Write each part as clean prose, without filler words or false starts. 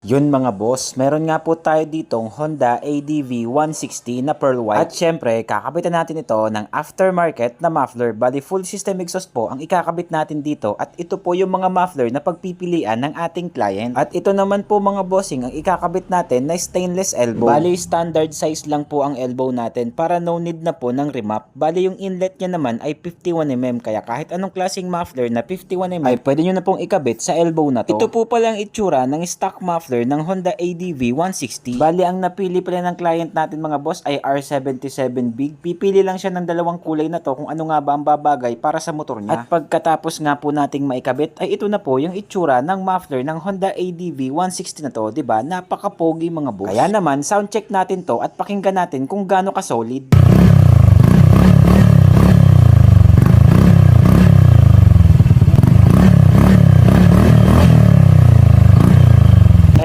Yun mga boss, meron nga po tayo ditong Honda ADV 160 na pearl white. At syempre, kakabitan natin ito ng aftermarket na muffler. Bali full system exhaust po ang ikakabit natin dito. At ito po yung mga muffler na pagpipilian ng ating client. At ito naman po mga bossing ang ikakabit natin na stainless elbow. Bali standard size lang po ang elbow natin para no need na po ng remap. Bali yung inlet niya naman ay 51mm. Kaya kahit anong klaseng muffler na 51mm ay pwede nyo na pong ikabit sa elbow na to. Ito po pala ang itsura ng stock muffler ng Honda ADV 160. Bali ang napili pala ng client natin mga boss ay R77 Big. Pipili lang siya ng dalawang kulay na to kung ano nga ba ang babagay para sa motor niya. At pagkatapos nga po nating maikabit ay ito na po yung itsura ng muffler ng Honda ADV 160 na to, 'di ba? Napaka-pogi mga boss. Kaya naman sound check natin to at pakinggan natin kung gaano ka solid.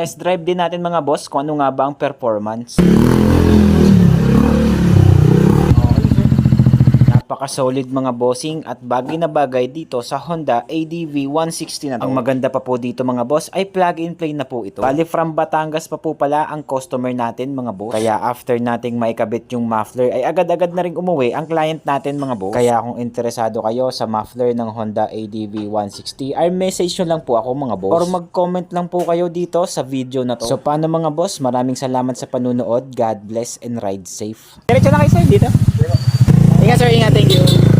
Test drive din natin mga boss kung ano nga ba ang performance. Napaka-solid mga bossing at bagay na bagay dito sa Honda ADV 160 na to. Ang maganda pa po dito mga boss ay plug-in play na po ito. Bali from Batangas pa po pala ang customer natin mga boss. Kaya after nating maikabit yung muffler ay agad-agad na rin umuwi ang client natin mga boss. Kaya kung interesado kayo sa muffler ng Honda ADV 160 ay message nyo lang po ako mga boss. Or mag-comment lang po kayo dito sa video na to. So paano mga boss, maraming salamat sa panunood. God bless and ride safe. Diretso na kayo sir dito. Ingat sir, ingat. Thank you.